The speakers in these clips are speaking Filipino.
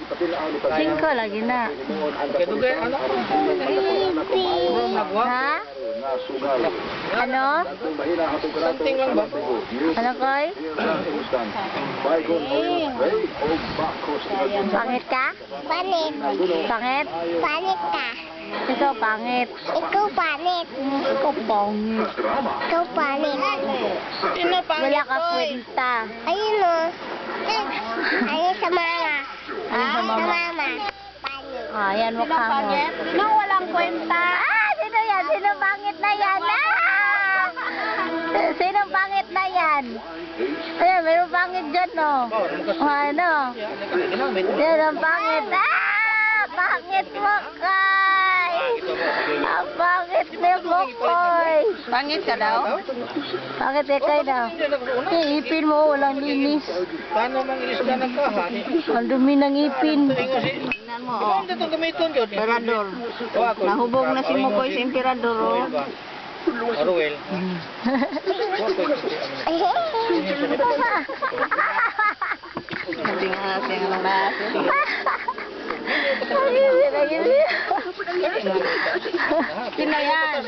5 lagi na. Ha? Ano? Something lang ba? Ano, Koy? Pangit ka? Panit. Pangit? Panit ka. Ikaw pangit. Ikaw panit. Ikaw pangit. Ikaw panit. Sino pangit, Wala ka Koy? kwenta. Ayun o. Ayun sa mama. Ayun sa mama. Sa mama. Panit. Ah, yan mukha mo. Nang walang kwenta. Ah, sino yan? Sino pangit na yan? Ah! Sino pangit na yan? Ayan, mayroong pangit dyan, no? Ano? Yan ang pangit. Ah! Pangit mo, Koy! Ang pangit mo, Koy! Pangit ka daw? Pangit ka, Koy, daw. Ipin mo, walang linis. Paano mangilis ka ng kahan? Ang dumi ng ipin. Tingnan mo, oh. Ano itong gamiton yun? Emperador. Nahubog na si Mukoy sa Emperador, oh. Aruel. Sabi nga, siya nga lang Sino yan?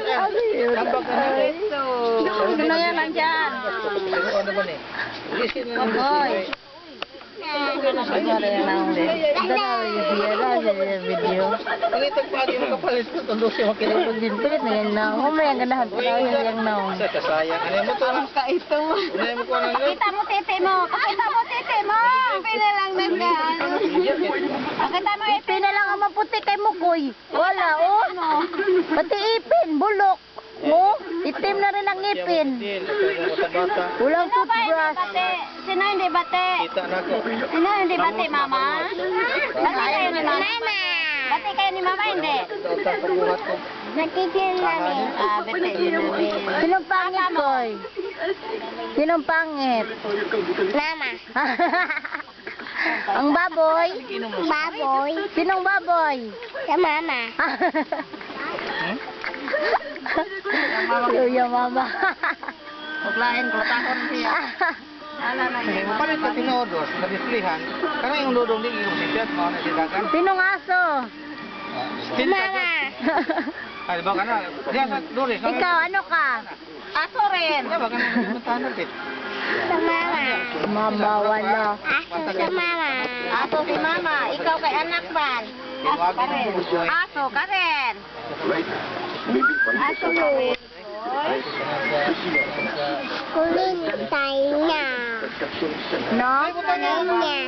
Sino yan nandyan? Ano ba ni? Maboy. Siguro yan ang video. Ang itong pagi mo kapalit ko, tundo siya makinig. Pilit na yan na. Humay ang ganahan pa daw yung naw. Sayang. Ano mo ito? Ka ito. Ano mo ko ng Kita mo titi mo. Kita mo titi mo. Pina lang nagkaan. Kita mo Ipin na lang ang maputi kay Mukoy. Wala, oh. Pati ipin, bulok. Oh, itim na rin ang ipin. Walang toothbrush. Sino hindi bate? Kita na ko. Sino hindi bate, mama? Bate kayo ni mama? Bate kayo ni mama, hindi? Bate kayo ni mama. Ah, bate. Sinong pangit, Koy? Sinong pangit? Mama. Ang baboy? Baboy. Sinong baboy? Sa mama. Yung mama. Maglain ko, takon siya. Palit ka tinodos, na-displayhan. Karena yung dodong di yung sisyat, mga nasidakan. Sinong aso? Sa mama. Ay, ba ka na? Diyan sa Doris. Ikaw, ano ka? Aso rin. Diyan ba ka na? Puntahan pit. Sa mama. Mama, wala. Aso sa mama. Aso si mama. Ikaw kay anak man. Aso ka rin. Aso ka rin. Aso Louis. Kulintay niya. No? Kulintay niya.